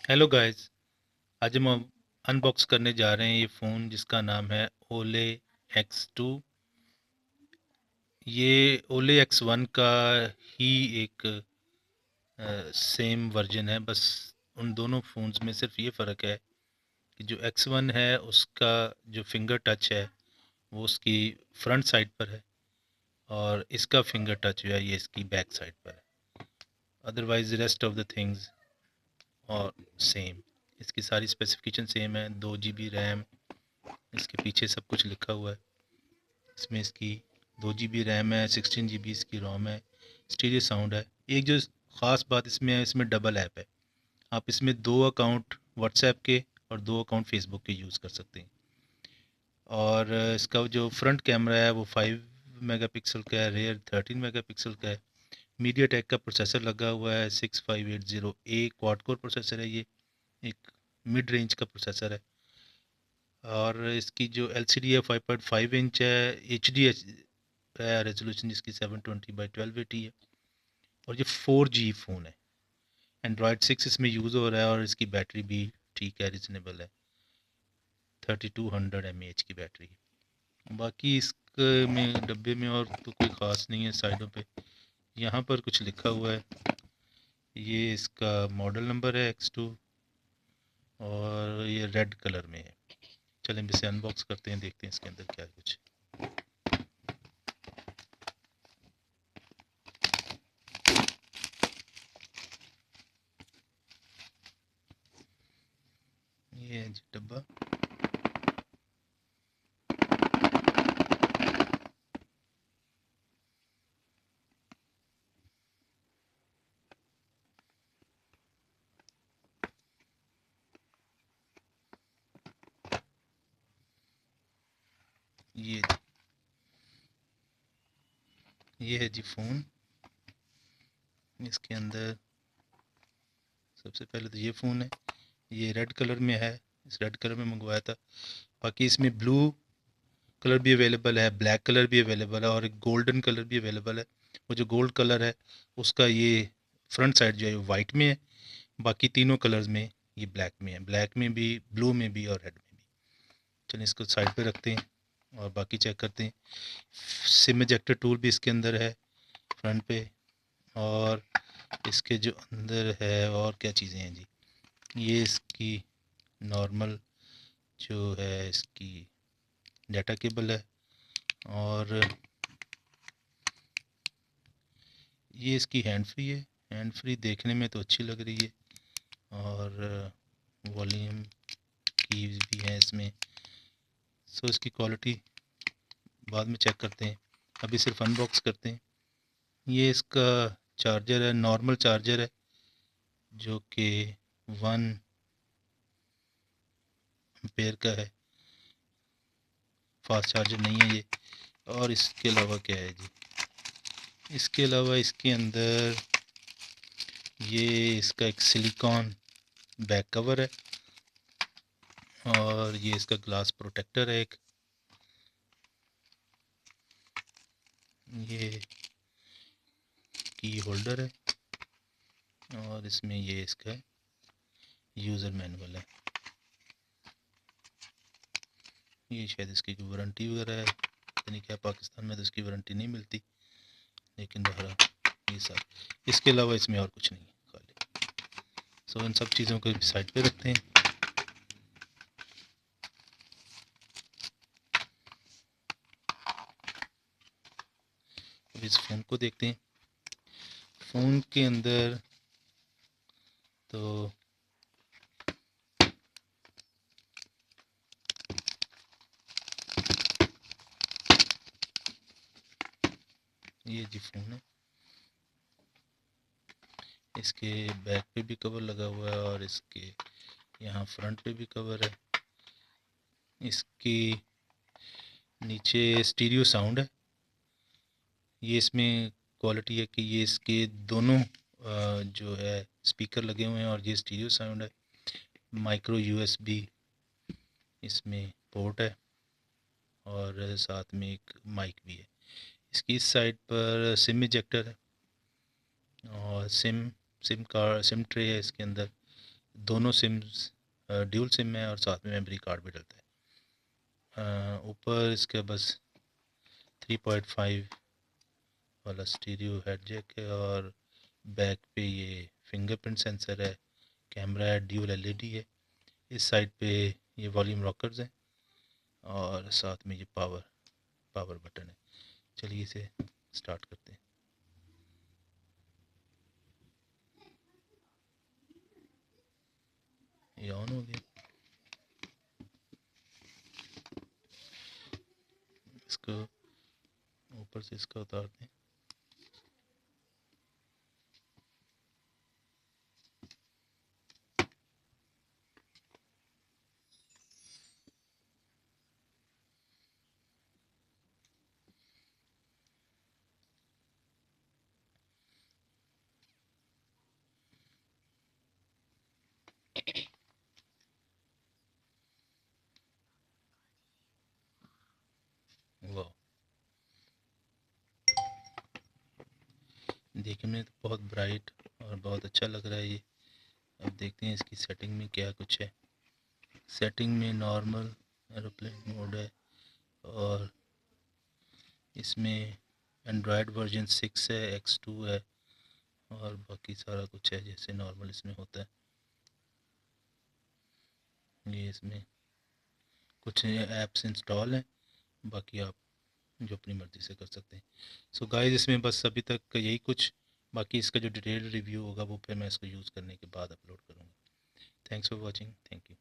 Hello guys. आज हम unbox करने जा रहे हैं ये फ़ोन जिसका नाम है ओले X2। ये ओले X1 का ही एक सेम वर्जन है। बस उन दोनों फ़ोन्स में सिर्फ ये फ़र्क है कि जो X1 है उसका जो फिंगर टच है वो उसकी फ्रंट साइड पर है, और इसका फिंगर टच जो है ये इसकी बैक साइड पर है। Otherwise rest of the things और सेम। इसकी सारी स्पेसिफिकेशन सेम है। 2 GB रैम, इसके पीछे सब कुछ लिखा हुआ है। इसमें इसकी 2 GB रैम है, 16 GB इसकी रोम है, स्टीरियो साउंड है। एक जो ख़ास बात इसमें है, इसमें डबल ऐप है। आप इसमें 2 अकाउंट व्हाट्सएप के और 2 अकाउंट फेसबुक के यूज़ कर सकते हैं। और इसका जो फ्रंट कैमरा है वो 5 मेगापिक्सल का है, रेयर 13 मेगापिक्सल का है। मीडिया टेक का प्रोसेसर लगा हुआ है, 6580A क्वाड कोर प्रोसेसर है। ये एक मिड रेंज का प्रोसेसर है। और इसकी जो LCD है 5.5 इंच है, HD है रेजोल्यूशन जिसकी 720x1280 है। और ये 4G फ़ोन है। एंड्रॉयड 6 इसमें यूज़ हो रहा है, और इसकी बैटरी भी ठीक है, रिजनेबल है। 3200 mAh की बैटरी है। बाकी इसके में डब्बे में और तो कोई ख़ास नहीं है। साइडों पे यहाँ पर कुछ लिखा हुआ है। ये इसका मॉडल नंबर है X2, और ये रेड कलर में है। चलें इसे अनबॉक्स करते हैं, देखते हैं इसके अंदर क्या है कुछ। ये है जी डब्बा। ये ये है जी फ़ोन। इसके अंदर सबसे पहले तो ये फ़ोन है। ये रेड कलर में है, इस रेड कलर में मंगवाया था। बाकी इसमें ब्लू कलर भी अवेलेबल है, ब्लैक कलर भी अवेलेबल है, और एक गोल्डन कलर भी अवेलेबल है। वो जो गोल्ड कलर है उसका ये फ्रंट साइड जो है वाइट में है। बाकी तीनों कलर्स में ये ब्लैक में है, ब्लैक में भी, ब्लू में भी और रेड में भी। चलिए इसको साइड पे रखते हैं और बाकी चेक करते हैं। सिम इजेक्टर टूल भी इसके अंदर है फ्रंट पे। और इसके जो अंदर है और क्या चीज़ें हैं जी, ये इसकी नॉर्मल जो है इसकी डाटा केबल है। और ये इसकी हैंड फ्री है। हैंड फ्री देखने में तो अच्छी लग रही है, और वॉल्यूम कीज भी हैं इसमें। सो इसकी क्वालिटी बाद में चेक करते हैं, अभी सिर्फ अनबॉक्स करते हैं। ये इसका चार्जर है, नॉर्मल चार्जर है, जो कि 1 एम्पेयर का है। फास्ट चार्जर नहीं है ये। और इसके अलावा क्या है जी, इसके अलावा इसके अंदर ये इसका एक सिलिकॉन बैक कवर है, और ये इसका ग्लास प्रोटेक्टर है एक। ये की होल्डर है, और इसमें ये इसका यूज़र मैनुअल है। ये शायद इसकी कोई वारंटी वगैरह है, पता नहीं क्या, पाकिस्तान में तो इसकी वारंटी नहीं मिलती, लेकिन बहरहाल ये सब। इसके अलावा इसमें और कुछ नहीं है खाली। सो इन सब चीज़ों को साइड पे रखते हैं। अब इस फ़ोन को देखते हैं। फ़ोन के अंदर तो ये जी फ़ोन है। इसके बैक पे भी कवर लगा हुआ है, और इसके यहाँ फ्रंट पे भी कवर है। इसकी नीचे स्टीरियो साउंड है। ये इसमें क्वालिटी है कि ये इसके दोनों जो है स्पीकर लगे हुए हैं, और ये स्टीरियो साउंड है। माइक्रो USB इसमें पोर्ट है, और साथ में एक माइक भी है। इसकी इस साइड पर सिम इजेक्टर है, और सिम सिम ट्रे है इसके अंदर। दोनों सिम्स ड्यूल सिम है और साथ में मेमोरी कार्ड भी डलता है। ऊपर इसके बस 3.5 वाला स्टीरियो हेड जैक है और बैक पे ये फिंगरप्रिंट सेंसर है, कैमरा है, ड्यूल एलईडी है। इस साइड पे ये वॉल्यूम रॉकर्स हैं और साथ में ये पावर बटन है। चलिए इसे स्टार्ट करते हैं। ये ऑन हो गया। इसको ऊपर से इसका उतार दें। वाह, देखने में तो बहुत ब्राइट और बहुत अच्छा लग रहा है ये। अब देखते हैं इसकी सेटिंग में क्या कुछ है। सेटिंग में नॉर्मल एरोप्लेन मोड है और इसमें एंड्रॉयड वर्जन 6 है, X2 है और बाकी सारा कुछ है जैसे नॉर्मल इसमें होता है। ये इसमें कुछ ऐप्स इंस्टॉल हैं, बाकी आप जो अपनी मर्ज़ी से कर सकते हैं। सो गाइस, इसमें बस अभी तक यही कुछ, बाकी इसका जो डिटेल रिव्यू होगा वो फिर मैं इसको यूज़ करने के बाद अपलोड करूँगा। Thanks for watching, thank you.